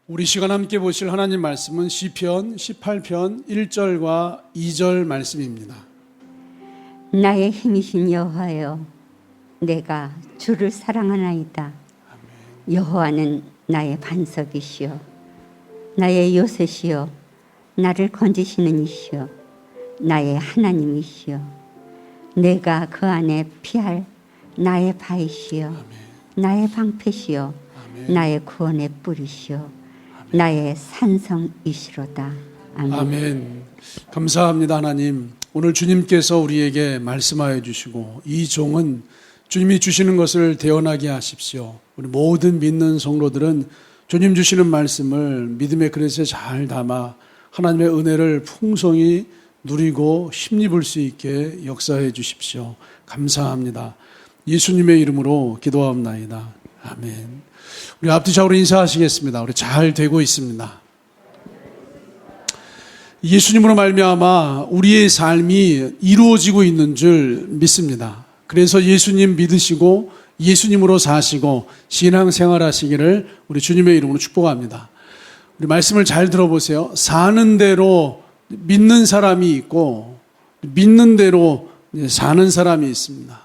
우리 시간 함께 보실 하나님 말씀은 시편 18편 1절과 2절 말씀입니다. 나의 힘이신 여호와여, 내가 주를 사랑하나이다. 여호와는 나의 반석이시여, 나의 요새시여, 나를 건지시는 이시여, 나의 하나님이시여, 내가 그 안에 피할 나의 바위시여, 나의 방패시여, 나의 구원의 뿌리시여, 나의 산성이시로다. 아멘. 아멘. 감사합니다. 하나님, 오늘 주님께서 우리에게 말씀하여 주시고 이 종은 주님이 주시는 것을 대언하게 하십시오. 우리 모든 믿는 성도들은 주님 주시는 말씀을 믿음의 그릇에 잘 담아 하나님의 은혜를 풍성히 누리고 힘입을 수 있게 역사해 주십시오. 감사합니다. 예수님의 이름으로 기도합나이다. 아멘. 우리 앞뒤 좌우로 인사하시겠습니다. 우리 잘 되고 있습니다. 예수님으로 말미암아 우리의 삶이 이루어지고 있는 줄 믿습니다. 그래서 예수님 믿으시고 예수님으로 사시고 신앙생활 하시기를 우리 주님의 이름으로 축복합니다. 우리 말씀을 잘 들어보세요. 사는 대로 믿는 사람이 있고 믿는 대로 사는 사람이 있습니다.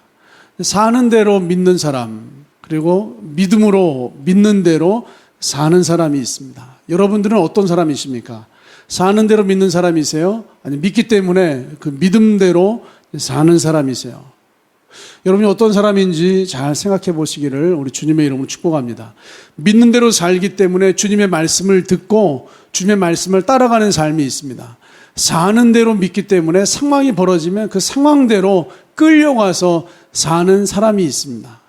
사는 대로 믿는 사람, 그리고 믿음으로 믿는 대로 사는 사람이 있습니다. 여러분들은 어떤 사람이십니까? 사는 대로 믿는 사람이세요? 아니 믿기 때문에 그 믿음대로 사는 사람이세요? 여러분이 어떤 사람인지 잘 생각해 보시기를 우리 주님의 이름으로 축복합니다. 믿는 대로 살기 때문에 주님의 말씀을 듣고 주님의 말씀을 따라가는 삶이 있습니다. 사는 대로 믿기 때문에 상황이 벌어지면 그 상황대로 끌려가서 사는 사람이 있습니다.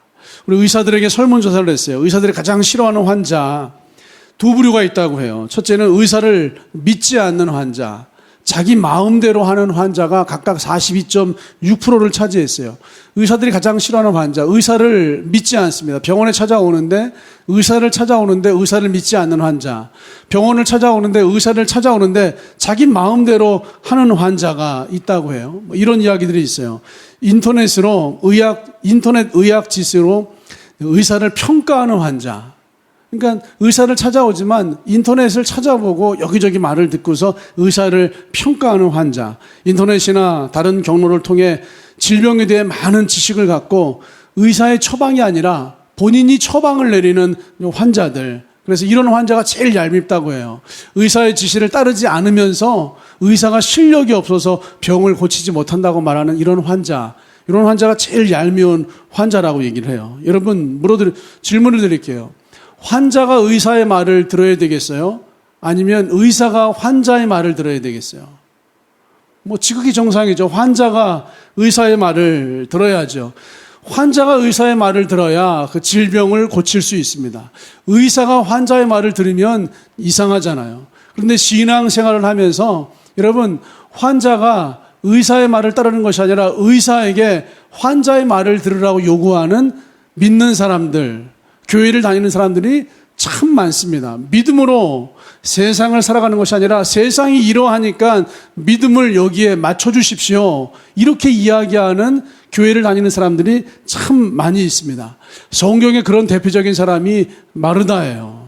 우리 의사들에게 설문조사를 했어요. 의사들이 가장 싫어하는 환자 두 부류가 있다고 해요. 첫째는 의사를 믿지 않는 환자, 자기 마음대로 하는 환자가 각각 42.6%를 차지했어요. 의사들이 가장 싫어하는 환자, 의사를 믿지 않습니다. 병원에 찾아오는데 의사를 믿지 않는 환자, 병원을 찾아오는데 의사를 찾아오는데 자기 마음대로 하는 환자가 있다고 해요. 이런 이야기들이 있어요. 인터넷 의학 지수로 의사를 평가하는 환자. 그러니까 의사를 찾아오지만 인터넷을 찾아보고 여기저기 말을 듣고서 의사를 평가하는 환자. 인터넷이나 다른 경로를 통해 질병에 대해 많은 지식을 갖고 의사의 처방이 아니라 본인이 처방을 내리는 환자들. 그래서 이런 환자가 제일 얄밉다고 해요. 의사의 지시를 따르지 않으면서 의사가 실력이 없어서 병을 고치지 못한다고 말하는 이런 환자가 제일 얄미운 환자라고 얘기를 해요. 여러분, 질문을 드릴게요. 환자가 의사의 말을 들어야 되겠어요? 아니면 의사가 환자의 말을 들어야 되겠어요? 지극히 정상이죠. 환자가 의사의 말을 들어야죠. 환자가 의사의 말을 들어야 그 질병을 고칠 수 있습니다. 의사가 환자의 말을 들으면 이상하잖아요. 그런데 신앙생활을 하면서 여러분, 환자가 의사의 말을 따르는 것이 아니라 의사에게 환자의 말을 들으라고 요구하는 믿는 사람들, 교회를 다니는 사람들이 참 많습니다. 믿음으로 세상을 살아가는 것이 아니라 세상이 이러하니까 믿음을 여기에 맞춰주십시오. 이렇게 이야기하는 교회를 다니는 사람들이 참 많이 있습니다. 성경에 그런 대표적인 사람이 마르다예요.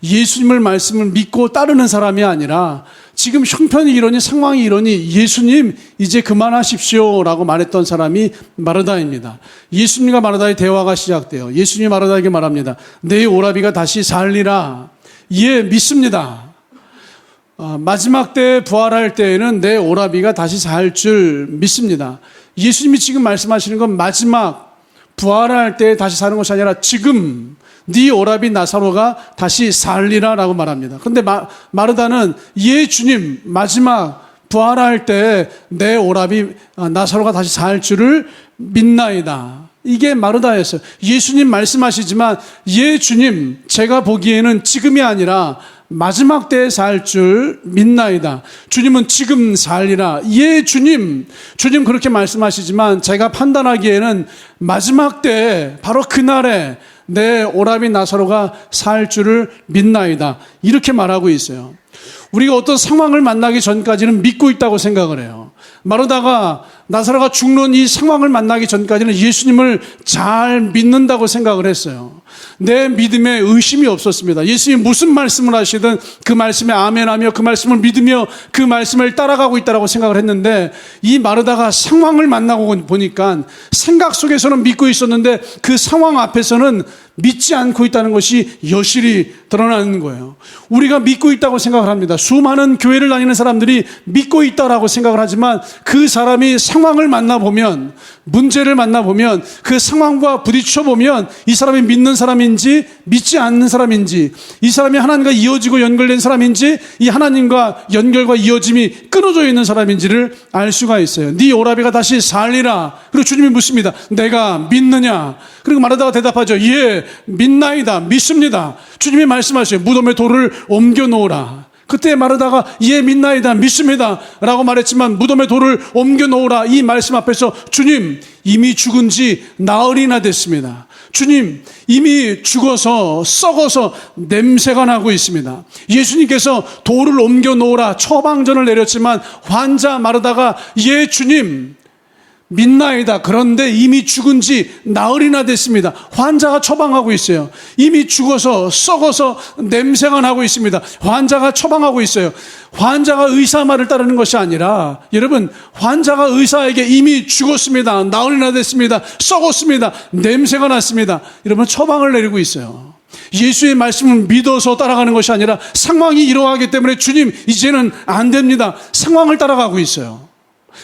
예수님을 말씀을 믿고 따르는 사람이 아니라 지금 형편이 이러니 상황이 이러니 예수님 이제 그만하십시오 라고 말했던 사람이 마르다입니다. 예수님과 마르다의 대화가 시작돼요. 예수님이 마르다에게 말합니다. 내 오라비가 다시 살리라. 예, 믿습니다. 마지막 때 부활할 때에는 내 오라비가 다시 살 줄 믿습니다. 예수님이 지금 말씀하시는 건 마지막 부활할 때 다시 사는 것이 아니라 지금 네 오라비 나사로가 다시 살리라 라고 말합니다. 그런데 마르다는 예 주님, 마지막 부활할 때 내 오라비 나사로가 다시 살 줄을 믿나이다. 이게 마르다였어요. 예수님 말씀하시지만 예 주님, 제가 보기에는 지금이 아니라 마지막 때에 살 줄 믿나이다. 주님은 지금 살리라. 예 주님 그렇게 말씀하시지만 제가 판단하기에는 마지막 때에 바로 그날에 내 오라비 나사로가 살 줄을 믿나이다. 이렇게 말하고 있어요. 우리가 어떤 상황을 만나기 전까지는 믿고 있다고 생각을 해요. 마르다가 나사로가 죽는 이 상황을 만나기 전까지는 예수님을 잘 믿는다고 생각을 했어요. 내 믿음에 의심이 없었습니다. 예수님이 무슨 말씀을 하시든 그 말씀에 아멘하며 그 말씀을 믿으며 그 말씀을 따라가고 있다고 생각을 했는데, 이 마르다가 상황을 만나고 보니까 생각 속에서는 믿고 있었는데 그 상황 앞에서는 믿지 않고 있다는 것이 여실히 드러나는 거예요. 우리가 믿고 있다고 생각을 합니다. 수많은 교회를 다니는 사람들이 믿고 있다라고 생각을 하지만 그 사람이 상황을 만나보면, 문제를 만나보면, 그 상황과 부딪혀보면 이 사람이 믿는 사람인지 믿지 않는 사람인지, 이 사람이 하나님과 이어지고 연결된 사람인지 이 하나님과 연결과 이어짐이 끊어져 있는 사람인지를 알 수가 있어요. 네 오라비가 다시 살리라. 그리고 주님이 묻습니다. 내가 믿느냐? 그리고 마르다가 대답하죠. 예, 믿나이다. 믿습니다. 주님이 말씀하셔요. 무덤에 돌을 옮겨 놓으라. 그때 마르다가 예, 믿나이다. 믿습니다 라고 말했지만 무덤에 돌을 옮겨 놓으라, 이 말씀 앞에서 주님, 이미 죽은 지 나흘이나 됐습니다. 주님, 이미 죽어서 썩어서 냄새가 나고 있습니다. 예수님께서 돌을 옮겨 놓으라 처방전을 내렸지만 환자 마르다가 예, 주님, 믿나이다. 그런데 이미 죽은 지 나흘이나 됐습니다. 환자가 처방하고 있어요. 이미 죽어서 썩어서 냄새가 나고 있습니다. 환자가 처방하고 있어요. 환자가 의사 말을 따르는 것이 아니라, 여러분, 환자가 의사에게 이미 죽었습니다. 나흘이나 됐습니다. 썩었습니다. 냄새가 났습니다. 여러분, 처방을 내리고 있어요. 예수의 말씀을 믿어서 따라가는 것이 아니라 상황이 이러하기 때문에 주님, 이제는 안 됩니다. 상황을 따라가고 있어요.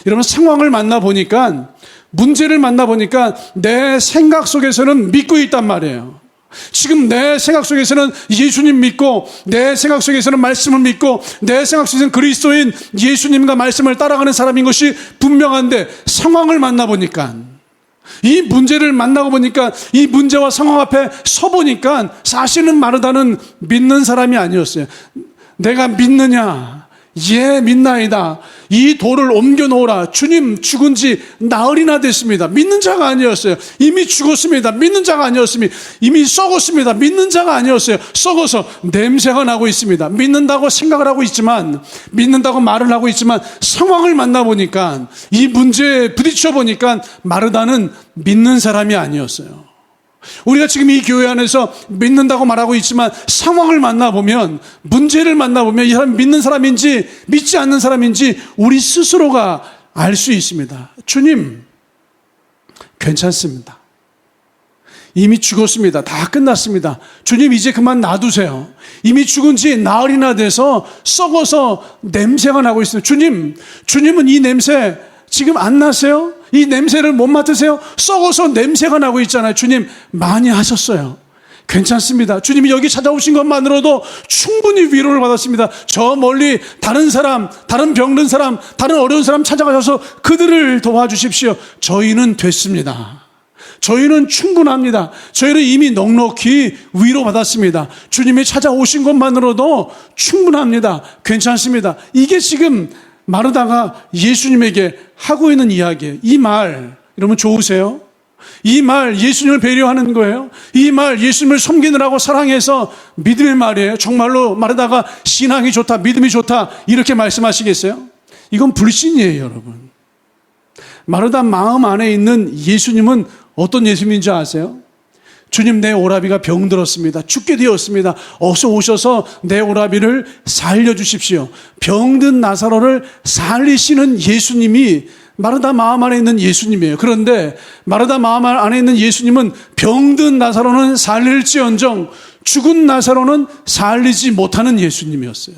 여러분, 상황을 만나보니까, 문제를 만나보니까 내 생각 속에서는 믿고 있단 말이에요. 지금 내 생각 속에서는 예수님 믿고, 내 생각 속에서는 말씀을 믿고, 내 생각 속에서는 그리스도인 예수님과 말씀을 따라가는 사람인 것이 분명한데, 상황을 만나보니까, 이 문제를 만나고 보니까, 이 문제와 상황 앞에 서보니까 사실은 마르다는 믿는 사람이 아니었어요. 내가 믿느냐? 예, 믿나이다. 이 돌을 옮겨 놓으라. 주님, 죽은 지 나흘이나 됐습니다. 믿는 자가 아니었어요. 이미 죽었습니다. 믿는 자가 아니었습니다. 이미 썩었습니다. 믿는 자가 아니었어요. 썩어서 냄새가 나고 있습니다. 믿는다고 생각을 하고 있지만, 믿는다고 말을 하고 있지만, 상황을 만나보니까, 이 문제에 부딪혀 보니까 마르다는 믿는 사람이 아니었어요. 우리가 지금 이 교회 안에서 믿는다고 말하고 있지만 상황을 만나보면, 문제를 만나보면 이 사람이 믿는 사람인지 믿지 않는 사람인지 우리 스스로가 알 수 있습니다. 주님, 괜찮습니다. 이미 죽었습니다. 다 끝났습니다. 주님, 이제 그만 놔두세요. 이미 죽은 지 나흘이나 돼서 썩어서 냄새가 나고 있어요. 주님은 이 냄새 지금 안 나세요? 이 냄새를 못 맡으세요? 썩어서 냄새가 나고 있잖아요. 주님, 많이 하셨어요. 괜찮습니다. 주님이 여기 찾아오신 것만으로도 충분히 위로를 받았습니다. 저 멀리 다른 사람, 다른 병든 사람, 다른 어려운 사람 찾아가셔서 그들을 도와주십시오. 저희는 됐습니다. 저희는 충분합니다. 저희는 이미 넉넉히 위로받았습니다. 주님이 찾아오신 것만으로도 충분합니다. 괜찮습니다. 이게 지금 마르다가 예수님에게 하고 있는 이야기예요. 이 말, 여러분 좋으세요? 이 말 예수님을 배려하는 거예요. 이 말 예수님을 섬기느라고 사랑해서 믿음의 말이에요. 정말로 마르다가 신앙이 좋다, 믿음이 좋다 이렇게 말씀하시겠어요? 이건 불신이에요, 여러분. 마르다 마음 안에 있는 예수님은 어떤 예수님인지 아세요? 주님, 내 오라비가 병들었습니다. 죽게 되었습니다. 어서 오셔서 내 오라비를 살려주십시오. 병든 나사로를 살리시는 예수님이 마르다 마음 안에 있는 예수님이에요. 그런데 마르다 마음 안에 있는 예수님은 병든 나사로는 살릴지언정 죽은 나사로는 살리지 못하는 예수님이었어요.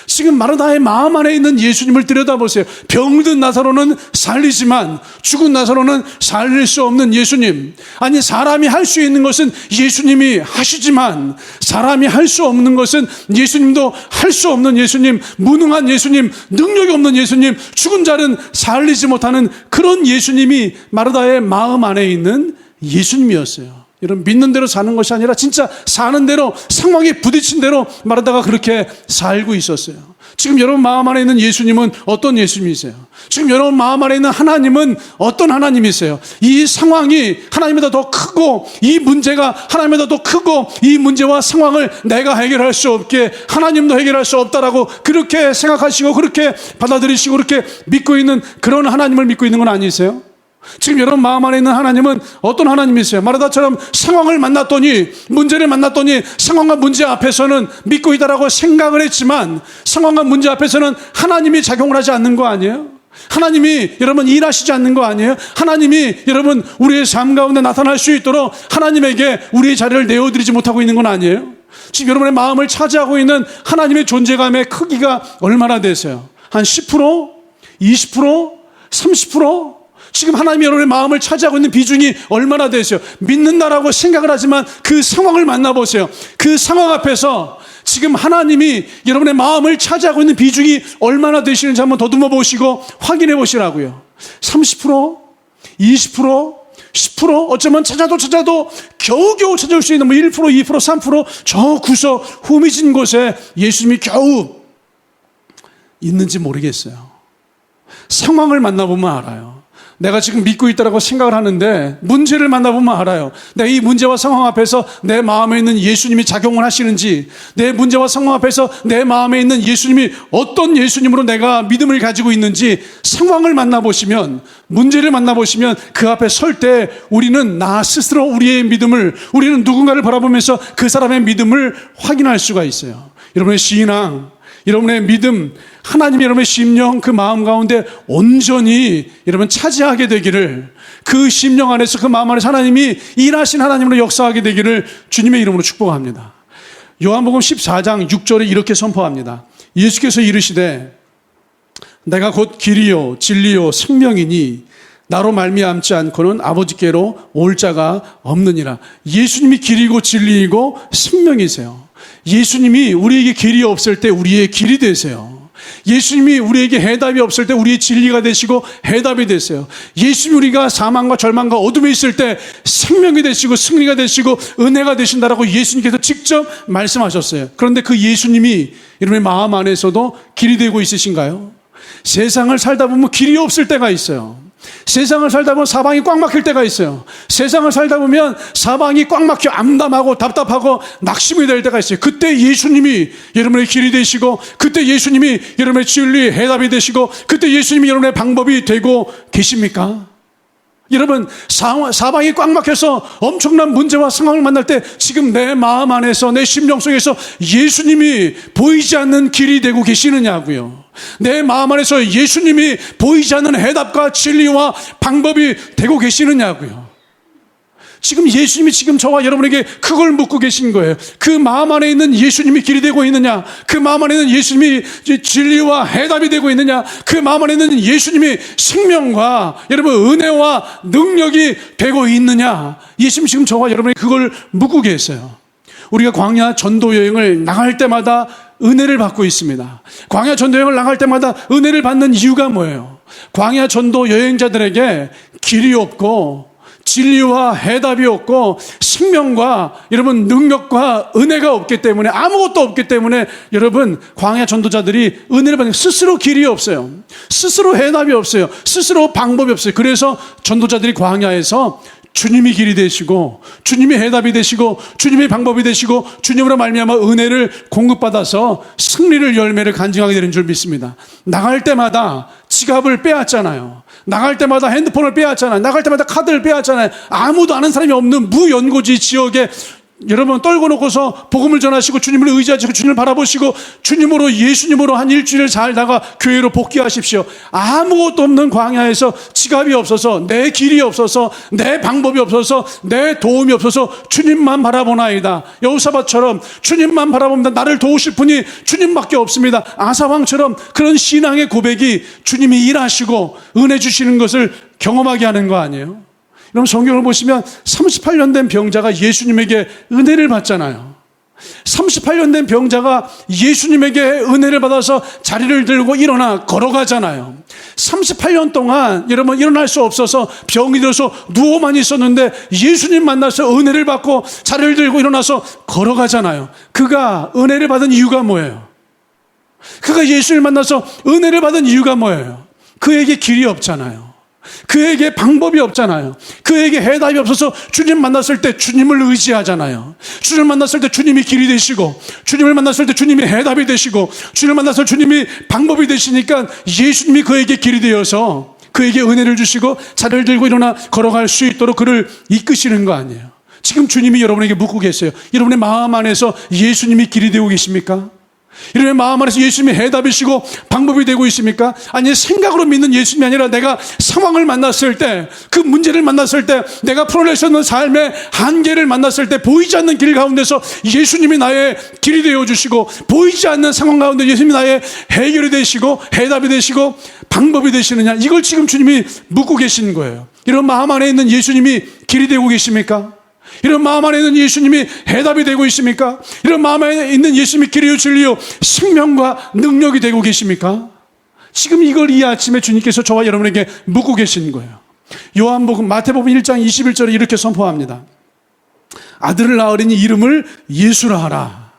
지금 마르다의 마음 안에 있는 예수님을 들여다보세요. 병든 나사로는 살리지만 죽은 나사로는 살릴 수 없는 예수님. 아니, 사람이 할 수 있는 것은 예수님이 하시지만 사람이 할 수 없는 것은 예수님도 할 수 없는 예수님, 무능한 예수님, 능력이 없는 예수님, 죽은 자는 살리지 못하는 그런 예수님이 마르다의 마음 안에 있는 예수님이었어요. 이런 믿는 대로 사는 것이 아니라 진짜 사는 대로 상황에 부딪힌 대로 말하다가 그렇게 살고 있었어요. 지금 여러분 마음 안에 있는 예수님은 어떤 예수님이세요? 지금 여러분 마음 안에 있는 하나님은 어떤 하나님이세요? 이 상황이 하나님보다 더 크고 이 문제가 하나님보다 더 크고 이 문제와 상황을 내가 해결할 수 없게 하나님도 해결할 수 없다라고 그렇게 생각하시고 그렇게 받아들이시고 그렇게 믿고 있는 그런 하나님을 믿고 있는 건 아니세요? 지금 여러분 마음 안에 있는 하나님은 어떤 하나님이세요? 마르다처럼 상황을 만났더니 문제를 만났더니 상황과 문제 앞에서는 믿고 있다라고 생각을 했지만 상황과 문제 앞에서는 하나님이 작용을 하지 않는 거 아니에요? 하나님이 여러분 일하시지 않는 거 아니에요? 하나님이 여러분 우리의 삶 가운데 나타날 수 있도록 하나님에게 우리의 자리를 내어드리지 못하고 있는 건 아니에요? 지금 여러분의 마음을 차지하고 있는 하나님의 존재감의 크기가 얼마나 되세요? 한 10%? 20%? 30%? 지금 하나님이 여러분의 마음을 차지하고 있는 비중이 얼마나 되세요? 믿는다라고 생각을 하지만 그 상황을 만나보세요. 그 상황 앞에서 지금 하나님이 여러분의 마음을 차지하고 있는 비중이 얼마나 되시는지 한번 더듬어 보시고 확인해 보시라고요. 30%? 20%? 10%? 어쩌면 찾아도 겨우겨우 찾아올 수 있는 1%, 2%, 3% 저 구석 후미진 곳에 예수님이 겨우 있는지 모르겠어요. 상황을 만나보면 알아요. 내가 지금 믿고 있다라고 생각을 하는데 문제를 만나보면 알아요. 내가 이 문제와 상황 앞에서 내 마음에 있는 예수님이 작용을 하시는지, 내 문제와 상황 앞에서 내 마음에 있는 예수님이 어떤 예수님으로 내가 믿음을 가지고 있는지 상황을 만나보시면, 문제를 만나보시면 그 앞에 설 때 우리는 나 스스로 우리의 믿음을, 우리는 누군가를 바라보면서 그 사람의 믿음을 확인할 수가 있어요. 여러분의 신앙, 여러분의 믿음, 하나님이 여러분의 심령 그 마음 가운데 온전히 여러분 차지하게 되기를, 그 심령 안에서 그 마음 안에서 하나님이 일하신 하나님으로 역사하게 되기를 주님의 이름으로 축복합니다. 요한복음 14장 6절에 이렇게 선포합니다. 예수께서 이르시되 내가 곧 길이요 진리요 생명이니 나로 말미암지 않고는 아버지께로 올 자가 없느니라. 예수님이 길이고 진리이고 생명이세요. 예수님이 우리에게 길이 없을 때 우리의 길이 되세요. 예수님이 우리에게 해답이 없을 때 우리의 진리가 되시고 해답이 되세요. 예수님이 우리가 사망과 절망과 어둠에 있을 때 생명이 되시고 승리가 되시고 은혜가 되신다라고 예수님께서 직접 말씀하셨어요. 그런데 그 예수님이 여러분의 마음 안에서도 길이 되고 있으신가요? 세상을 살다 보면 길이 없을 때가 있어요. 세상을 살다 보면 사방이 꽉 막힐 때가 있어요. 세상을 살다 보면 사방이 꽉 막혀 암담하고 답답하고 낙심이 될 때가 있어요. 그때 예수님이 여러분의 길이 되시고, 그때 예수님이 여러분의 진리의 해답이 되시고, 그때 예수님이 여러분의 방법이 되고 계십니까? 여러분, 사방이 꽉 막혀서 엄청난 문제와 상황을 만날 때 지금 내 마음 안에서, 내 심령 속에서 예수님이 보이지 않는 길이 되고 계시느냐고요. 내 마음 안에서 예수님이 보이지 않는 해답과 진리와 방법이 되고 계시느냐고요. 지금 예수님이 지금 저와 여러분에게 그걸 묻고 계신 거예요. 그 마음 안에 있는 예수님이 길이 되고 있느냐? 그 마음 안에 있는 예수님이 진리와 해답이 되고 있느냐? 그 마음 안에 있는 예수님이 생명과 여러분 은혜와 능력이 되고 있느냐? 예수님 지금 저와 여러분에게 그걸 묻고 계세요. 우리가 광야 전도 여행을 나갈 때마다 은혜를 받고 있습니다. 광야 전도 여행을 나갈 때마다 은혜를 받는 이유가 뭐예요? 광야 전도 여행자들에게 길이 없고 진리와 해답이 없고 생명과 여러분 능력과 은혜가 없기 때문에, 아무것도 없기 때문에 여러분 광야 전도자들이 은혜를 받는, 스스로 길이 없어요. 스스로 해답이 없어요. 스스로 방법이 없어요. 그래서 전도자들이 광야에서 주님이 길이 되시고 주님이 해답이 되시고 주님이 방법이 되시고 주님으로 말미암아 은혜를 공급받아서 승리를 열매를 간증하게 되는 줄 믿습니다. 나갈 때마다 지갑을 빼앗잖아요. 나갈 때마다 핸드폰을 빼앗잖아요. 나갈 때마다 카드를 빼앗잖아요. 아무도 아는 사람이 없는 무연고지 지역에 여러분 떨고 놓고서 복음을 전하시고 주님을 의지하시고 주님을 바라보시고 주님으로, 예수님으로 한 일주일을 살다가 교회로 복귀하십시오. 아무것도 없는 광야에서 지갑이 없어서, 내 길이 없어서, 내 방법이 없어서, 내 도움이 없어서 주님만 바라보나이다. 여호사밧처럼 주님만 바라봅니다. 나를 도우실 분이 주님밖에 없습니다. 아사왕처럼 그런 신앙의 고백이 주님이 일하시고 은혜 주시는 것을 경험하게 하는 거 아니에요? 여러분 성경을 보시면 38년 된 병자가 예수님에게 은혜를 받잖아요. 38년 된 병자가 예수님에게 은혜를 받아서 자리를 들고 일어나 걸어가잖아요. 38년 동안 여러분 일어날 수 없어서 병이 들어서 누워만 있었는데 예수님 만나서 은혜를 받고 자리를 들고 일어나서 걸어가잖아요. 그가 은혜를 받은 이유가 뭐예요? 그가 예수님을 만나서 은혜를 받은 이유가 뭐예요? 그에게 길이 없잖아요. 그에게 방법이 없잖아요. 그에게 해답이 없어서 주님 만났을 때 주님을 의지하잖아요. 주님을 만났을 때 주님이 길이 되시고, 주님을 만났을 때 주님이 해답이 되시고, 주님을 만났을 때 주님이 방법이 되시니까 예수님이 그에게 길이 되어서 그에게 은혜를 주시고 자리를 들고 일어나 걸어갈 수 있도록 그를 이끄시는 거 아니에요. 지금 주님이 여러분에게 묻고 계세요. 여러분의 마음 안에서 예수님이 길이 되고 계십니까? 여러분의 마음 안에서 예수님이 해답이시고 방법이 되고 있습니까? 아니, 생각으로 믿는 예수님이 아니라 내가 상황을 만났을 때, 그 문제를 만났을 때, 내가 풀어낼 수 없는 삶의 한계를 만났을 때 보이지 않는 길 가운데서 예수님이 나의 길이 되어주시고, 보이지 않는 상황 가운데 예수님이 나의 해결이 되시고 해답이 되시고 방법이 되시느냐, 이걸 지금 주님이 묻고 계시는 거예요. 이런 마음 안에 있는 예수님이 길이 되고 계십니까? 이런 마음 안에 있는 예수님이 해답이 되고 있습니까? 이런 마음 안에 있는 예수님이 길이요 진리요 생명과 능력이 되고 계십니까? 지금 이걸 이 아침에 주님께서 저와 여러분에게 묻고 계시는 거예요. 요한복음 마태복음 1장 21절에 이렇게 선포합니다. 아들을 낳으리니 이름을 예수라 하라.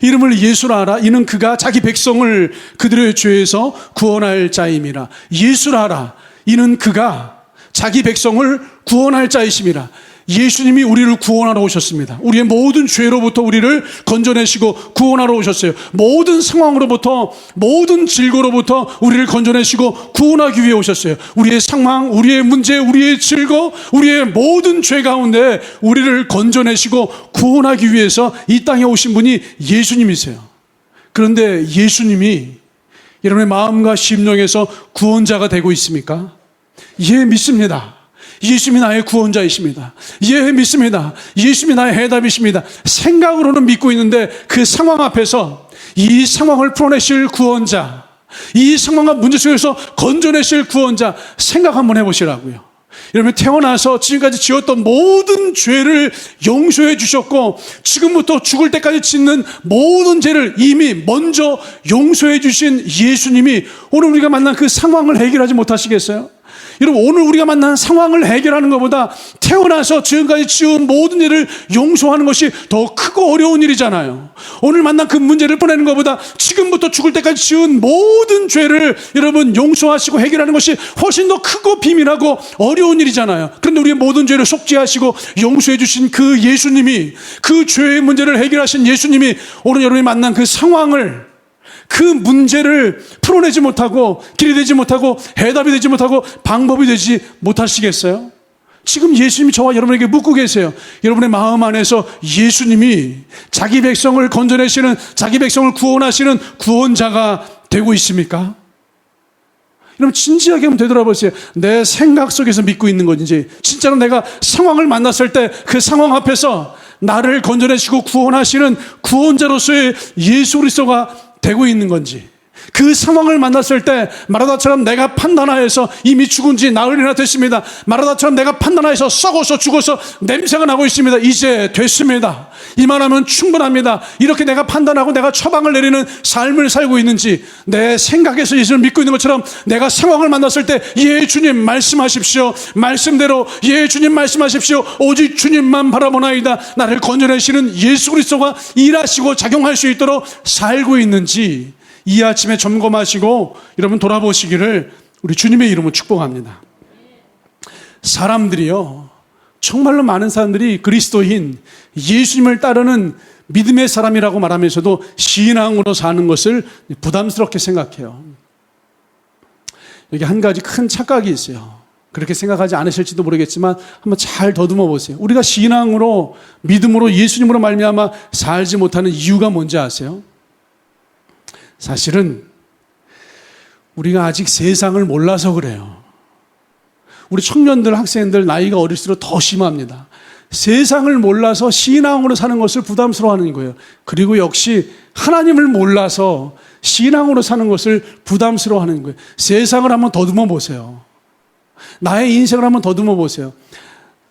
이름을 예수라 하라. 이는 그가 자기 백성을 그들의 죄에서 구원할 자임이라. 예수라 하라. 이는 그가 자기 백성을 구원할 자이심이라. 예수님이 우리를 구원하러 오셨습니다. 우리의 모든 죄로부터 우리를 건져내시고 구원하러 오셨어요. 모든 상황으로부터, 모든 질고로부터 우리를 건져내시고 구원하기 위해 오셨어요. 우리의 상황, 우리의 문제, 우리의 질고, 우리의 모든 죄 가운데 우리를 건져내시고 구원하기 위해서 이 땅에 오신 분이 예수님이세요. 그런데 예수님이 여러분의 마음과 심령에서 구원자가 되고 있습니까? 예, 믿습니다. 예수님이 나의 구원자이십니다. 예, 믿습니다. 예수님이 나의 해답이십니다. 생각으로는 믿고 있는데 그 상황 앞에서 이 상황을 풀어내실 구원자, 이 상황과 문제 속에서 건져내실 구원자 생각 한번 해보시라고요. 여러분, 태어나서 지금까지 지었던 모든 죄를 용서해 주셨고, 지금부터 죽을 때까지 짓는 모든 죄를 이미 먼저 용서해 주신 예수님이 오늘 우리가 만난 그 상황을 해결하지 못하시겠어요? 여러분, 오늘 우리가 만난 상황을 해결하는 것보다 태어나서 지금까지 지은 모든 일을 용서하는 것이 더 크고 어려운 일이잖아요. 오늘 만난 그 문제를 풀어내는 것보다 지금부터 죽을 때까지 지은 모든 죄를 여러분 용서하시고 해결하는 것이 훨씬 더 크고 비밀하고 어려운 일이잖아요. 그런데 우리의 모든 죄를 속죄하시고 용서해 주신 그 예수님이, 그 죄의 문제를 해결하신 예수님이 오늘 여러분이 만난 그 상황을, 그 문제를 풀어내지 못하고 길이 되지 못하고 해답이 되지 못하고 방법이 되지 못하시겠어요? 지금 예수님이 저와 여러분에게 묻고 계세요. 여러분의 마음 안에서 예수님이 자기 백성을 건져내시는, 자기 백성을 구원하시는 구원자가 되고 있습니까? 여러분, 진지하게 한번 되돌아보세요. 내 생각 속에서 믿고 있는 건지, 진짜로 내가 상황을 만났을 때 그 상황 앞에서 나를 건져내시고 구원하시는 구원자로서의 예수 그리스도가 되고 있는 건지, 그 상황을 만났을 때 마라다처럼 내가 판단하여서 이미 죽은 지 나흘이나 됐습니다. 마라다처럼 내가 판단하여서 썩어서 죽어서 냄새가 나고 있습니다. 이제 됐습니다. 이만하면 충분합니다. 이렇게 내가 판단하고 내가 처방을 내리는 삶을 살고 있는지, 내 생각에서 예수를 믿고 있는 것처럼 내가 상황을 만났을 때 예 주님 말씀하십시오, 말씀대로 예 주님 말씀하십시오, 오직 주님만 바라보나이다, 나를 건져내시는 예수 그리스도가 일하시고 작용할 수 있도록 살고 있는지 이 아침에 점검하시고 여러분 돌아보시기를 우리 주님의 이름으로 축복합니다. 사람들이요, 정말로 많은 사람들이 그리스도인 예수님을 따르는 믿음의 사람이라고 말하면서도 신앙으로 사는 것을 부담스럽게 생각해요. 여기 한 가지 큰 착각이 있어요. 그렇게 생각하지 않으실지도 모르겠지만 한번 잘 더듬어 보세요. 우리가 신앙으로, 믿음으로, 예수님으로 말미암아 살지 못하는 이유가 뭔지 아세요? 사실은 우리가 아직 세상을 몰라서 그래요. 우리 청년들, 학생들 나이가 어릴수록 더 심합니다. 세상을 몰라서 신앙으로 사는 것을 부담스러워하는 거예요. 그리고 역시 하나님을 몰라서 신앙으로 사는 것을 부담스러워하는 거예요. 세상을 한번 더듬어 보세요. 나의 인생을 한번 더듬어 보세요.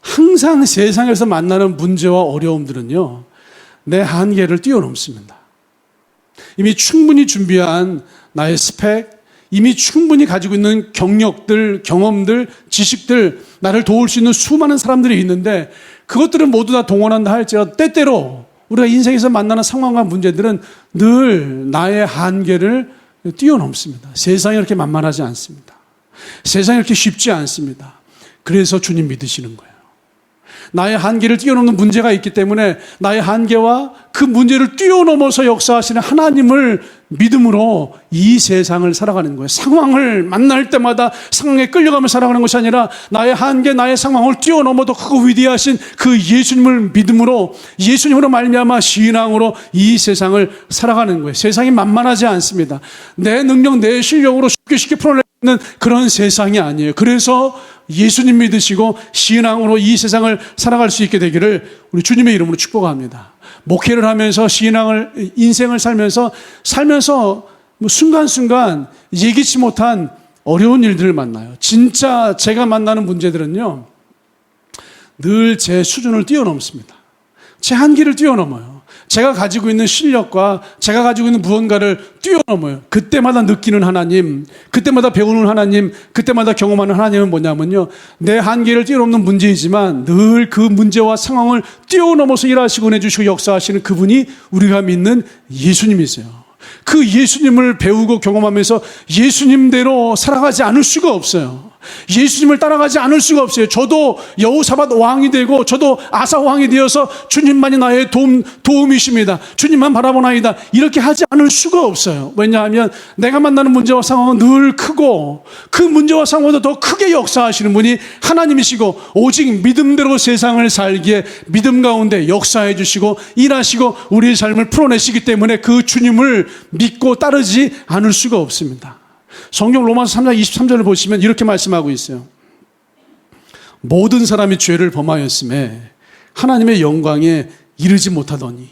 항상 세상에서 만나는 문제와 어려움들은요, 내 한계를 뛰어넘습니다. 이미 충분히 준비한 나의 스펙, 이미 충분히 가지고 있는 경력들, 경험들, 지식들, 나를 도울 수 있는 수많은 사람들이 있는데 그것들은 모두 다 동원한다 할지라도 때때로 우리가 인생에서 만나는 상황과 문제들은 늘 나의 한계를 뛰어넘습니다. 세상이 이렇게 만만하지 않습니다. 세상이 이렇게 쉽지 않습니다. 그래서 주님 믿으시는 거예요. 나의 한계를 뛰어넘는 문제가 있기 때문에 나의 한계와 그 문제를 뛰어넘어서 역사하시는 하나님을 믿음으로 이 세상을 살아가는 거예요. 상황을 만날 때마다 상황에 끌려가며 살아가는 것이 아니라 나의 한계, 나의 상황을 뛰어넘어도 크고 위대하신 그 예수님을 믿음으로, 예수님으로 말미암아 신앙으로 이 세상을 살아가는 거예요. 세상이 만만하지 않습니다. 내 능력, 내 실력으로 쉽게 풀어내는 그런 세상이 아니에요. 그래서 예수님 믿으시고 신앙으로 이 세상을 살아갈 수 있게 되기를 우리 주님의 이름으로 축복합니다. 목회를 하면서 인생을 살면서 뭐 순간순간 예기치 못한 어려운 일들을 만나요. 진짜 제가 만나는 문제들은요, 늘 제 수준을 뛰어넘습니다. 제 한계를 뛰어넘어요. 제가 가지고 있는 실력과 제가 가지고 있는 무언가를 뛰어넘어요. 그때마다 느끼는 하나님, 그때마다 배우는 하나님, 그때마다 경험하는 하나님은 뭐냐면요, 내 한계를 뛰어넘는 문제이지만 늘 그 문제와 상황을 뛰어넘어서 일하시고 내주시고 역사하시는 그분이 우리가 믿는 예수님이세요. 그 예수님을 배우고 경험하면서 예수님대로 살아가지 않을 수가 없어요. 예수님을 따라가지 않을 수가 없어요. 저도 여호사밧 왕이 되고 저도 아사 왕이 되어서 주님만이 나의 도움이십니다, 주님만 바라보나이다, 이렇게 하지 않을 수가 없어요. 왜냐하면 내가 만나는 문제와 상황은 늘 크고 그 문제와 상황보다 더 크게 역사하시는 분이 하나님이시고 오직 믿음대로 세상을 살기에 믿음 가운데 역사해 주시고 일하시고 우리의 삶을 풀어내시기 때문에 그 주님을 믿고 따르지 않을 수가 없습니다. 성경 로마서 3장 23절을 보시면 이렇게 말씀하고 있어요. 모든 사람이 죄를 범하였음에 하나님의 영광에 이르지 못하더니.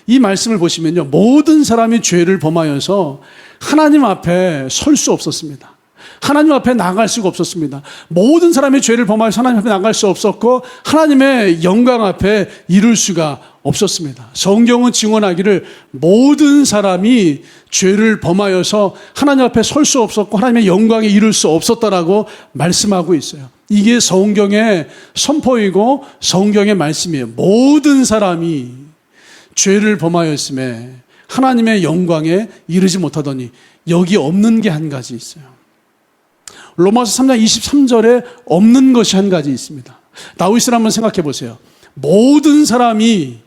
이 말씀을 보시면요, 모든 사람이 죄를 범하여서 하나님 앞에 설 수 없었습니다. 하나님 앞에 나갈 수가 없었습니다. 모든 사람이 죄를 범하여서 하나님 앞에 나갈 수 없었고 하나님의 영광 앞에 이룰 수가 없었습니다. 성경은 증언하기를 모든 사람이 죄를 범하여서 하나님 앞에 설 수 없었고 하나님의 영광에 이룰 수 없었다라고 말씀하고 있어요. 이게 성경의 선포이고 성경의 말씀이에요. 모든 사람이 죄를 범하였음에 하나님의 영광에 이르지 못하더니. 여기 없는 게 한 가지 있어요. 로마서 3장 23절에 없는 것이 한 가지 있습니다. 다윗을 한번 생각해 보세요. 모든 사람이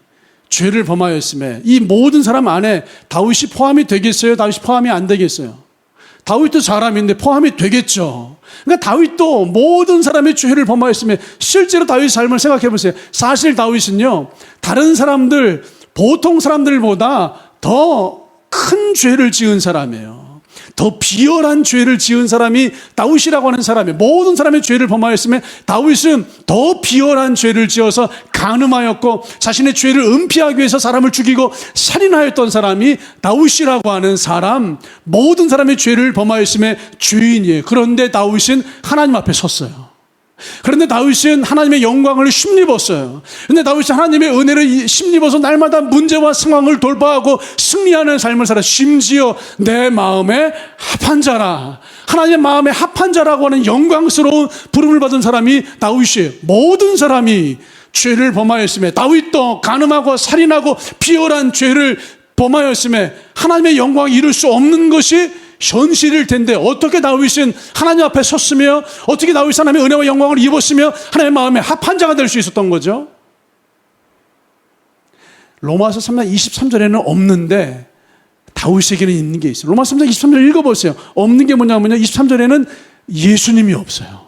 죄를 범하였음에 이 모든 사람 안에 다윗이 포함이 되겠어요? 다윗이 포함이 안 되겠어요? 다윗도 사람인데 포함이 되겠죠. 그러니까 다윗도 모든 사람의 죄를 범하였음에 실제로 다윗의 삶을 생각해 보세요. 사실 다윗은요, 다른 사람들, 보통 사람들보다 더 큰 죄를 지은 사람이에요. 더 비열한 죄를 지은 사람이 다윗이라고 하는 사람이에요. 모든 사람의 죄를 범하였으면 다윗은 더 비열한 죄를 지어서 간음하였고 자신의 죄를 은폐하기 위해서 사람을 죽이고 살인하였던 사람이 다윗이라고 하는 사람, 모든 사람의 죄를 범하였음에 죄인이에요. 그런데 다윗은 하나님 앞에 섰어요. 그런데 다윗은 하나님의 영광을 힘입었어요. 그런데 다윗은 하나님의 은혜를 힘입어서 날마다 문제와 상황을 돌파하고 승리하는 삶을 살아. 심지어 내 마음에 합한 자라, 하나님의 마음에 합한 자라고 하는 영광스러운 부름을 받은 사람이 다윗이에요. 모든 사람이 죄를 범하였음에, 다윗도 간음하고 살인하고 비열한 죄를 범하였음에 하나님의 영광을 이룰 수 없는 것이 현실일 텐데 어떻게 다윗은 하나님 앞에 섰으며 어떻게 다윗은 하나님의 은혜와 영광을 입었으며 하나님의 마음에 합한 자가 될 수 있었던 거죠? 로마서 3장 23절에는 없는데 다윗에게는 있는 게 있어요. 로마서 3장 23절 읽어보세요. 없는 게 뭐냐면요, 23절에는 예수님이 없어요.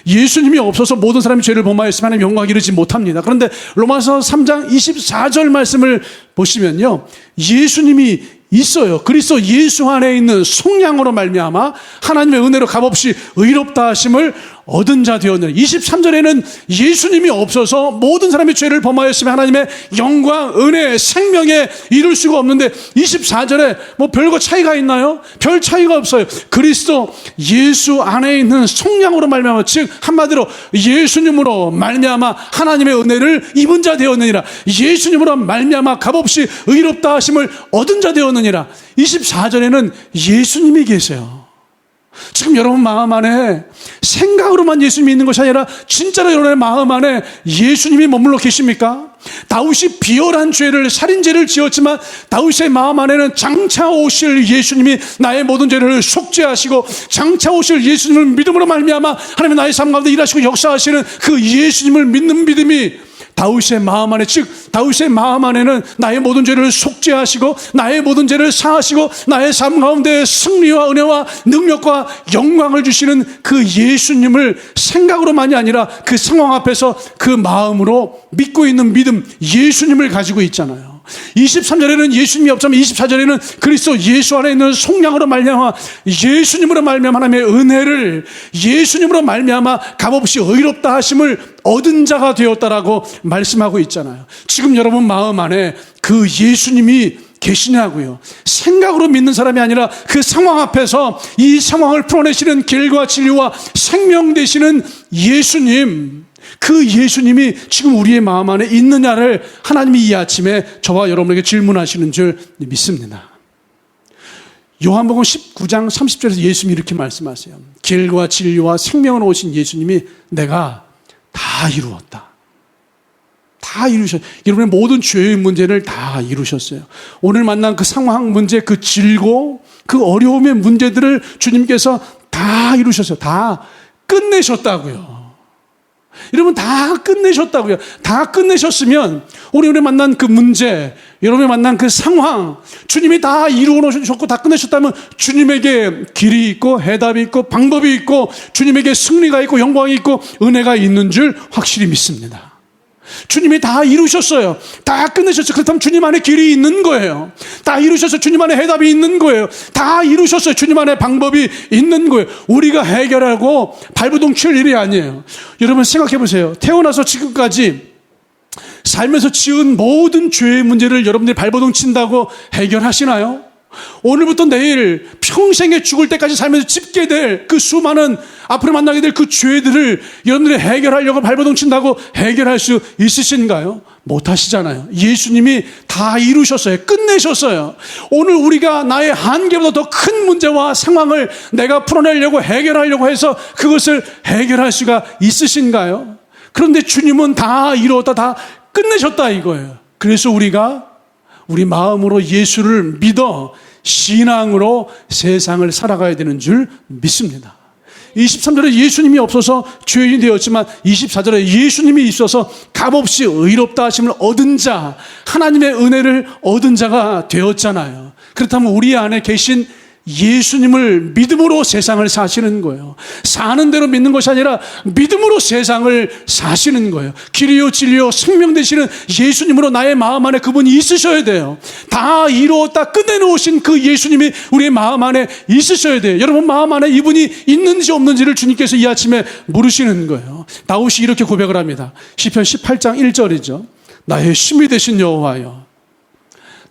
예수님이 없어서 모든 사람이 죄를 범하였으면 하나님 영광을 이루지 못합니다. 그런데 로마서 3장 24절 말씀을 보시면요, 예수님이 있어요. 그리스도 예수 안에 있는 속량으로 말미암아 하나님의 은혜로 값없이 의롭다 하심을 얻은 자 되었느니라. 23절에는 예수님이 없어서 모든 사람이 죄를 범하였으며 하나님의 영광, 은혜, 생명에 이룰 수가 없는데 24절에 뭐 별거 차이가 있나요? 별 차이가 없어요. 그리스도 예수 안에 있는 속량으로 말미암아, 즉 한마디로 예수님으로 말미암아 하나님의 은혜를 입은 자 되었느니라. 예수님으로 말미암아 값없이 의롭다 하심을 얻은 자 되었느니라. 24절에는 예수님이 계세요. 지금 여러분 마음 안에 생각으로만 예수님이 있는 것이 아니라 진짜로 여러분의 마음 안에 예수님이 머물러 계십니까? 다윗이 비열한 죄를, 살인죄를 지었지만 다윗의 마음 안에는 장차 오실 예수님이 나의 모든 죄를 속죄하시고 장차 오실 예수님을 믿음으로 말미암아 하나님의 나의 삶 가운데 일하시고 역사하시는 그 예수님을 믿는 믿음이 다윗의 마음 안에, 즉 다윗의 마음 안에는 나의 모든 죄를 속죄하시고 나의 모든 죄를 사하시고 나의 삶 가운데 승리와 은혜와 능력과 영광을 주시는 그 예수님을 생각으로만이 아니라 그 상황 앞에서 그 마음으로 믿고 있는 믿음, 예수님을 가지고 있잖아요. 23절에는 예수님이 없지만 24절에는 그리스도 예수 안에 있는 속량으로 말미암아 예수님으로 말미암아 하나님의 은혜를, 예수님으로 말미암아 값없이 의롭다 하심을 얻은 자가 되었다라고 말씀하고 있잖아요. 지금 여러분 마음 안에 그 예수님이 계시냐고요. 생각으로 믿는 사람이 아니라 그 상황 앞에서 이 상황을 풀어내시는 길과 진리와 생명 되시는 예수님, 그 예수님이 지금 우리의 마음 안에 있느냐를 하나님이 이 아침에 저와 여러분에게 질문하시는 줄 믿습니다. 요한복음 19장 30절에서 예수님이 이렇게 말씀하세요. 길과 진리와 생명으로 오신 예수님이 내가 다 이루었다. 다 이루셨어요. 여러분의 모든 죄의 문제를 다 이루셨어요. 오늘 만난 그 상황 문제, 그 질고 그 어려움의 문제들을 주님께서 다 이루셨어요. 다 끝내셨다고요. 여러분 다 끝내셨다고요. 다 끝내셨으면 오늘 만난 그 문제, 여러분이 만난 그 상황, 주님이 다 이루어 놓으셨고 다 끝내셨다면 주님에게 길이 있고 해답이 있고 방법이 있고 주님에게 승리가 있고 영광이 있고 은혜가 있는 줄 확실히 믿습니다. 주님이 다 이루셨어요. 다 끝내셨어요. 그렇다면 주님 안에 길이 있는 거예요. 다 이루셨어요. 주님 안에 해답이 있는 거예요. 다 이루셨어요. 주님 안에 방법이 있는 거예요. 우리가 해결하고 발버둥 칠 일이 아니에요. 여러분 생각해 보세요. 태어나서 지금까지 살면서 지은 모든 죄의 문제를 여러분들이 발버둥 친다고 해결하시나요? 오늘부터 내일 평생에 죽을 때까지 살면서 짚게 될 그 수많은 앞으로 만나게 될 그 죄들을 여러분들이 해결하려고 발버둥 친다고 해결할 수 있으신가요? 못하시잖아요. 예수님이 다 이루셨어요. 끝내셨어요. 오늘 우리가 나의 한계보다 더 큰 문제와 상황을 내가 풀어내려고 해결하려고 해서 그것을 해결할 수가 있으신가요? 그런데 주님은 다 이루었다, 다 끝내셨다 이거예요. 그래서 우리가 우리 마음으로 예수를 믿어 신앙으로 세상을 살아가야 되는 줄 믿습니다. 23절에 예수님이 없어서 죄인이 되었지만 24절에 예수님이 있어서 값없이 의롭다 하심을 얻은 자, 하나님의 은혜를 얻은 자가 되었잖아요. 그렇다면 우리 안에 계신 예수님을 믿음으로 세상을 사시는 거예요. 사는 대로 믿는 것이 아니라 믿음으로 세상을 사시는 거예요. 길이요 진리요 생명 되시는 예수님으로 나의 마음 안에 그분이 있으셔야 돼요. 다 이루었다 끝내놓으신 그 예수님이 우리의 마음 안에 있으셔야 돼요. 여러분 마음 안에 이분이 있는지 없는지를 주님께서 이 아침에 물으시는 거예요. 다윗이 이렇게 고백을 합니다. 시편 18장 1절이죠. 나의 힘이 되신 여호와여.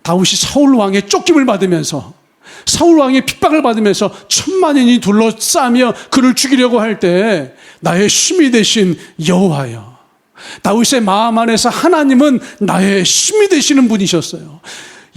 다윗이 사울 왕의 쫓김을 받으면서 사울 왕의 핍박을 받으면서 천만인이 둘러싸며 그를 죽이려고 할 때 나의 힘이 되신 여호와여. 다윗의 마음 안에서 하나님은 나의 힘이 되시는 분이셨어요.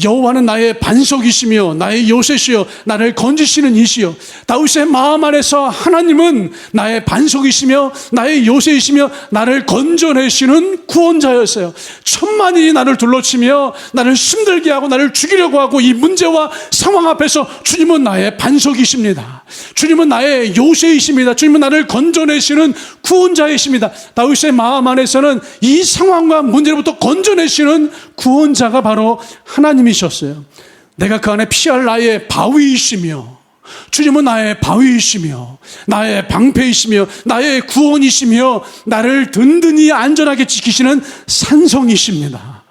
여호와는 나의 반석이시며 나의 요새시여 나를 건지시는 이시여. 다윗의 마음 안에서 하나님은 나의 반석이시며 나의 요새이시며 나를 건져내시는 구원자였어요. 천만인이 나를 둘러치며 나를 힘들게 하고 나를 죽이려고 하고 이 문제와 상황 앞에서 주님은 나의 반석이십니다. 주님은 나의 요새이십니다. 주님은 나를 건져내시는 구원자이십니다. 다윗의 마음 안에서는 이 상황과 문제로부터 건져내시는 구원자가 바로 하나님이셨어요. 내가 그 안에 피할 나의 바위이시며 주님은 나의 바위이시며 나의 방패이시며 나의 구원이시며 나를 든든히 안전하게 지키시는 산성이십니다.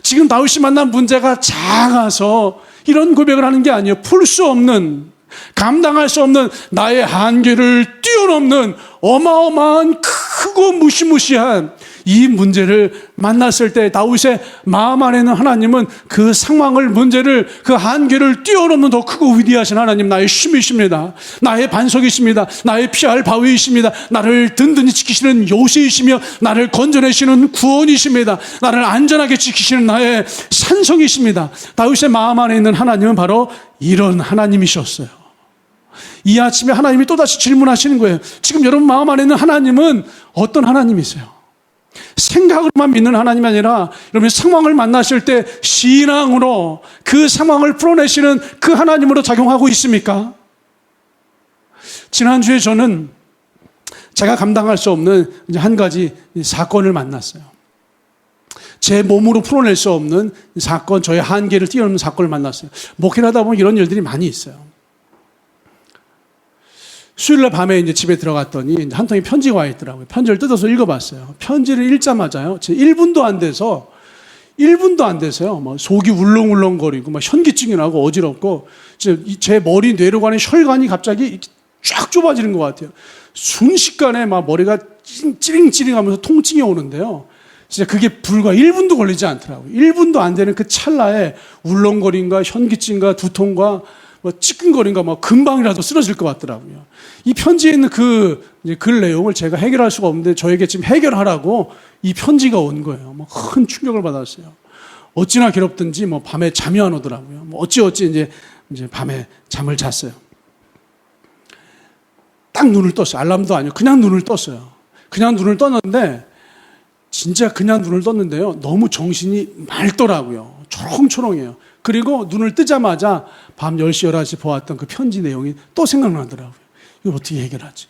지금 다윗이 만난 문제가 작아서 이런 고백을 하는 게 아니에요. 풀 수 없는 감당할 수 없는 나의 한계를 뛰어넘는 어마어마한 크고 무시무시한 이 문제를 만났을 때 다윗의 마음 안에는 하나님은 그 상황을, 문제를, 그 한계를 뛰어넘는 더 크고 위대하신 하나님, 나의 힘이십니다. 나의 반석이십니다. 나의 피할 바위이십니다. 나를 든든히 지키시는 요새이시며 나를 건져내시는 구원이십니다. 나를 안전하게 지키시는 나의 산성이십니다. 다윗의 마음 안에 있는 하나님은 바로 이런 하나님이셨어요. 이 아침에 하나님이 또다시 질문하시는 거예요. 지금 여러분 마음 안에 있는 하나님은 어떤 하나님이세요? 생각으로만 믿는 하나님이 아니라 여러분 상황을 만나실 때 신앙으로 그 상황을 풀어내시는 그 하나님으로 작용하고 있습니까? 지난주에 저는 제가 감당할 수 없는 한 가지 사건을 만났어요. 제 몸으로 풀어낼 수 없는 사건, 저의 한계를 뛰어넘는 사건을 만났어요. 목회를 하다 보면 이런 일들이 많이 있어요. 수요일날 밤에 이제 집에 들어갔더니 한 통의 편지가 와 있더라고요. 편지를 뜯어서 읽어봤어요. 편지를 읽자마자요, 제 1분도 안 돼서요, 뭐 속이 울렁울렁거리고, 막 현기증이 나고 어지럽고, 제 머리 뇌로 가는 혈관이 갑자기 쫙 좁아지는 것 같아요. 순식간에 막 머리가 찌링찌링하면서 통증이 오는데요. 진짜 그게 불과 1분도 걸리지 않더라고요. 1분도 안 되는 그 찰나에 울렁거림과 현기증과 두통과 뭐 찌끈거림과 뭐 금방이라도 쓰러질 것 같더라고요. 이 편지에 있는 글 내용을 제가 해결할 수가 없는데 저에게 지금 해결하라고 이 편지가 온 거예요. 뭐 큰 충격을 받았어요. 어찌나 괴롭든지 뭐 밤에 잠이 안 오더라고요. 뭐 어찌 이제 밤에 잠을 잤어요. 딱 눈을 떴어요. 알람도 아니고 그냥 눈을 떴어요. 그냥 눈을 떴는데 진짜 그냥 눈을 떴는데요. 너무 정신이 맑더라고요. 초롱초롱해요. 그리고 눈을 뜨자마자 밤 10시, 11시 보았던 그 편지 내용이 또 생각나더라고요. 이걸 어떻게 해결하지?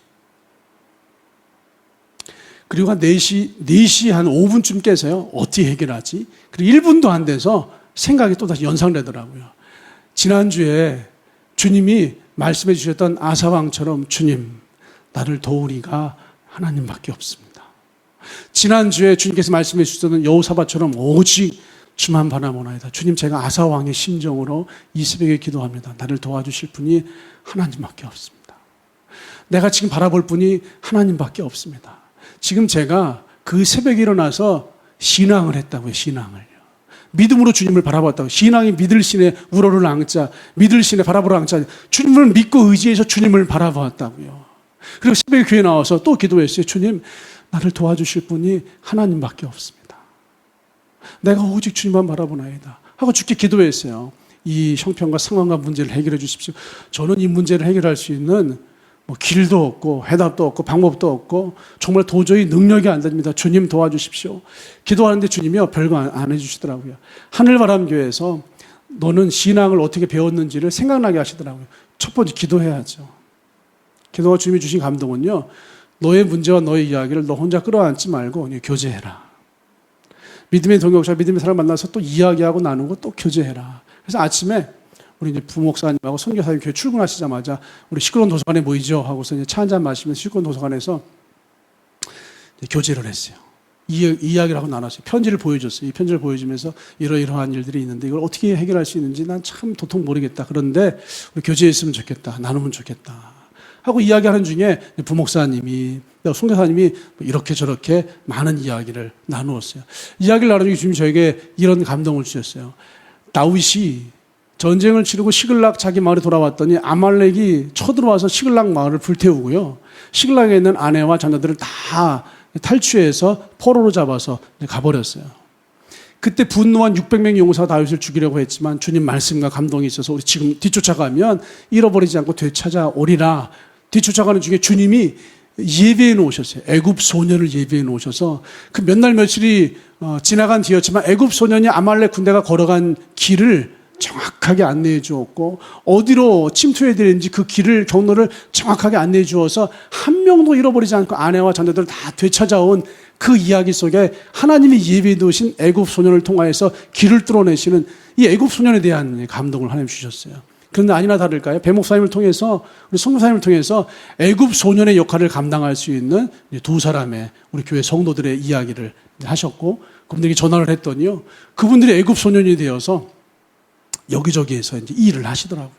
그리고 한 4시 한 5분쯤 깨서요. 어떻게 해결하지? 그리고 1분도 안 돼서 생각이 또다시 연상되더라고요. 지난주에 주님이 말씀해 주셨던 아사왕처럼 주님, 나를 도우리가 하나님밖에 없습니다. 지난주에 주님께서 말씀해 주셨던 여호사밧처럼 오직 주만 바라보나이다. 주님, 제가 아사왕의 심정으로 이 새벽에 기도합니다. 나를 도와주실 분이 하나님밖에 없습니다. 내가 지금 바라볼 분이 하나님밖에 없습니다. 지금 제가 그 새벽에 일어나서 신앙을 했다고요. 신앙을요. 믿음으로 주님을 바라봤다고. 신앙이 믿을 신에 우러를 앙자, 믿을 신에 바라보러 앙자. 주님을 믿고 의지해서 주님을 바라봤다고요. 그리고 새벽에 교회 나와서 또 기도했어요. 주님, 나를 도와주실 분이 하나님밖에 없습니다. 내가 오직 주님만 바라보나이다 하고 주께 기도했어요. 이 형편과 상황과 문제를 해결해 주십시오. 저는 이 문제를 해결할 수 있는 뭐 길도 없고 해답도 없고 방법도 없고 정말 도저히 능력이 안 됩니다. 주님 도와주십시오. 기도하는데 주님이요 별거 안 해주시더라고요. 하늘바람교회에서 너는 신앙을 어떻게 배웠는지를 생각나게 하시더라고요. 첫 번째 기도해야죠. 기도가 주님이 주신 감동은요, 너의 문제와 너의 이야기를 너 혼자 끌어안지 말고 교제해라. 믿음의 동역자, 믿음의 사람 만나서 또 이야기하고 나누고 또 교제해라. 그래서 아침에 우리 이제 부목사님하고 선교사님 교회 출근하시자마자 우리 시끄러운 도서관에 모이죠 하고서 이제 차 한잔 마시면서 시끄러운 도서관에서 교제를 했어요. 이야기를 하고 나눴어요. 편지를 보여줬어요. 이 편지를 보여주면서 이러이러한 일들이 있는데 이걸 어떻게 해결할 수 있는지 난 참 도통 모르겠다. 그런데 우리 교제했으면 좋겠다. 나누면 좋겠다. 하고 이야기하는 중에 부목사님이, 선교사님이 이렇게 저렇게 많은 이야기를 나누었어요. 이야기를 나누기 주님이 저에게 이런 감동을 주셨어요. 다윗이 전쟁을 치르고 시글락 자기 마을에 돌아왔더니 아말렉이 쳐들어와서 시글락 마을을 불태우고요. 시글락에 있는 아내와 자녀들을 다 탈취해서 포로로 잡아서 가버렸어요. 그때 분노한 600명의 용사가 다윗을 죽이려고 했지만 주님 말씀과 감동이 있어서 우리 지금 뒤쫓아가면 잃어버리지 않고 되찾아오리라. 뒤쫓아가는 중에 주님이 예배해 놓으셨어요. 애굽 소년을 예배해 놓으셔서 그 몇 날 며칠이 지나간 뒤였지만 애굽 소년이 아말렉 군대가 걸어간 길을 정확하게 안내해 주었고 어디로 침투해야 되는지 그 길을 경로를 정확하게 안내해 주어서 한 명도 잃어버리지 않고 아내와 자녀들을 다 되찾아온 그 이야기 속에 하나님이 예배해 두신 애굽 소년을 통하여서 길을 뚫어내시는 이 애굽 소년에 대한 감동을 하나님 주셨어요. 그런데 아니나 다를까요? 배 목사님을 통해서, 우리 성교사님을 통해서 애굽 소년의 역할을 감당할 수 있는 두 사람의 우리 교회 성도들의 이야기를 하셨고, 그분들에게 전화를 했더니요, 그분들이 애굽 소년이 되어서 여기저기에서 이제 일을 하시더라고요.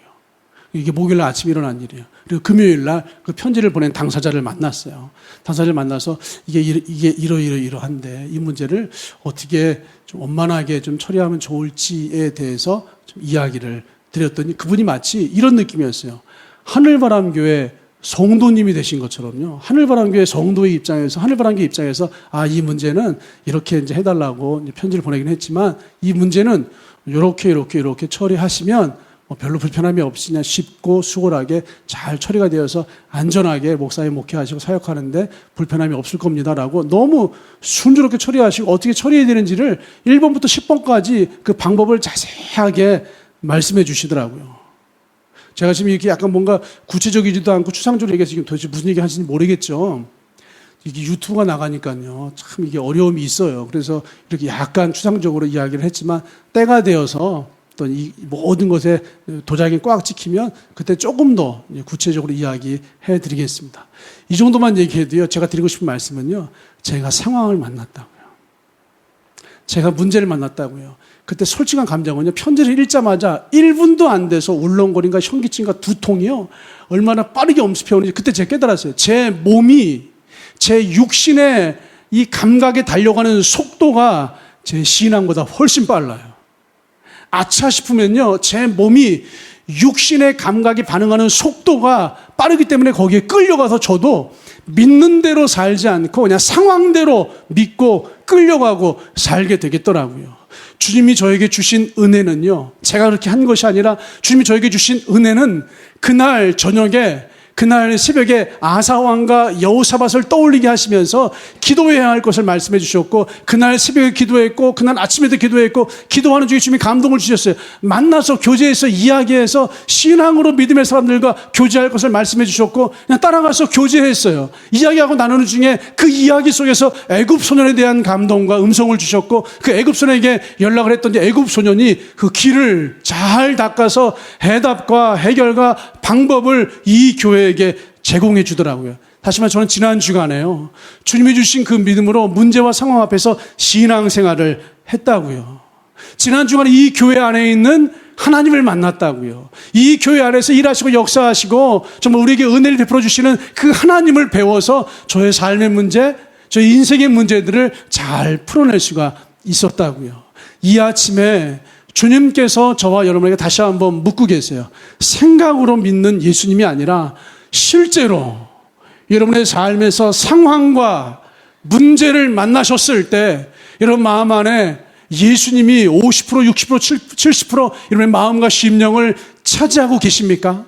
이게 목요일 날 아침에 일어난 일이에요. 그리고 금요일 날 그 편지를 보낸 당사자를 만났어요. 당사자를 만나서 이게 이러한데 이 문제를 어떻게 좀 원만하게 좀 처리하면 좋을지에 대해서 좀 이야기를 드렸더니 그분이 마치 이런 느낌이었어요. 하늘바람교회 성도님이 되신 것처럼요. 하늘바람교회 성도의 입장에서, 하늘바람교회 입장에서, 이 문제는 이렇게 이제 해달라고 이제 편지를 보내긴 했지만, 이 문제는 이렇게 처리하시면 별로 불편함이 없이 그냥 쉽고 수월하게 잘 처리가 되어서 안전하게 목사님 목회하시고 사역하는데 불편함이 없을 겁니다라고 너무 순조롭게 처리하시고 어떻게 처리해야 되는지를 1번부터 10번까지 그 방법을 자세하게 말씀해 주시더라고요. 제가 지금 이렇게 약간 뭔가 구체적이지도 않고 추상적으로 얘기해서 지금 도대체 무슨 얘기 하시는지 모르겠죠. 이게 유튜브가 나가니까요. 참 이게 어려움이 있어요. 그래서 이렇게 약간 추상적으로 이야기를 했지만 때가 되어서 또 이 모든 것에 도장이 꽉 찍히면 그때 조금 더 구체적으로 이야기해 드리겠습니다. 이 정도만 얘기해도요. 제가 드리고 싶은 말씀은요. 제가 상황을 만났다고요. 제가 문제를 만났다고요. 그때 솔직한 감정은요. 편지를 읽자마자 1분도 안 돼서 울렁거림과 현기증과 두통이요. 얼마나 빠르게 엄습해 오는지 그때 제가 깨달았어요. 제 몸이 제 육신의 이 감각에 달려가는 속도가 제 신앙보다 훨씬 빨라요. 아차 싶으면요. 제 몸이 육신의 감각에 반응하는 속도가 빠르기 때문에 거기에 끌려가서 저도 믿는 대로 살지 않고 그냥 상황대로 믿고 끌려가고 살게 되겠더라고요. 주님이 저에게 주신 은혜는요. 제가 그렇게 한 것이 아니라 주님이 저에게 주신 은혜는 그날 저녁에 그날 새벽에 아사왕과 여호사밧을 떠올리게 하시면서 기도해야 할 것을 말씀해 주셨고 그날 새벽에 기도했고 그날 아침에도 기도했고 기도하는 중에 주님이 감동을 주셨어요. 만나서 교제해서 이야기해서 신앙으로 믿음의 사람들과 교제할 것을 말씀해 주셨고 그냥 따라가서 교제했어요. 이야기하고 나누는 중에 그 이야기 속에서 애굽 소년에 대한 감동과 음성을 주셨고 그 애굽 소년에게 연락을 했더니 애굽 소년이 그 길을 잘 닦아서 해답과 해결과 방법을 이 교회에게 제공해 주더라고요. 다시 말해 저는 지난 주간에요. 주님이 주신 그 믿음으로 문제와 상황 앞에서 신앙생활을 했다고요. 지난 주간에 이 교회 안에 있는 하나님을 만났다고요. 이 교회 안에서 일하시고 역사하시고 정말 우리에게 은혜를 베풀어 주시는 그 하나님을 배워서 저의 삶의 문제, 저의 인생의 문제들을 잘 풀어낼 수가 있었다고요. 이 아침에 주님께서 저와 여러분에게 다시 한번 묻고 계세요. 생각으로 믿는 예수님이 아니라 실제로 여러분의 삶에서 상황과 문제를 만나셨을 때 여러분 마음 안에 예수님이 50%, 60%, 70% 여러분의 마음과 심령을 차지하고 계십니까?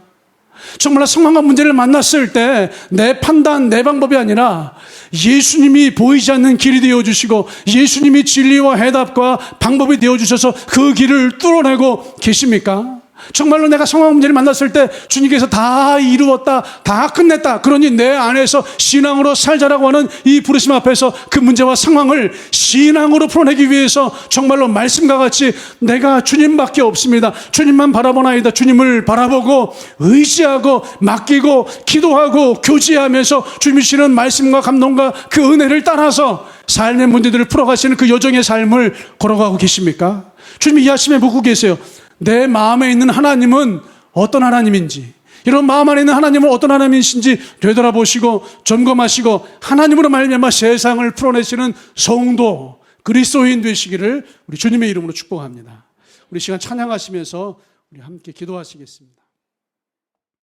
정말 상황과 문제를 만났을 때 내 판단, 내 방법이 아니라 예수님이 보이지 않는 길이 되어주시고 예수님이 진리와 해답과 방법이 되어주셔서 그 길을 뚫어내고 계십니까? 정말로 내가 상황 문제를 만났을 때 주님께서 다 이루었다, 다 끝냈다. 그러니 내 안에서 신앙으로 살자라고 하는 이 부르심 앞에서 그 문제와 상황을 신앙으로 풀어내기 위해서 정말로 말씀과 같이 내가 주님밖에 없습니다. 주님만 바라보나이다. 주님을 바라보고 의지하고 맡기고 기도하고 교제하면서 주님이 주시는 말씀과 감동과 그 은혜를 따라서 삶의 문제들을 풀어가시는 그 여정의 삶을 걸어가고 계십니까? 주님이 이 아침에 묻고 계세요. 내 마음에 있는 하나님은 어떤 하나님인지, 이런 마음 안에 있는 하나님은 어떤 하나님이신지 되돌아보시고 점검하시고 하나님으로 말미암아 세상을 풀어내시는 성도 그리스도인 되시기를 우리 주님의 이름으로 축복합니다. 우리 시간 찬양하시면서 우리 함께 기도하시겠습니다.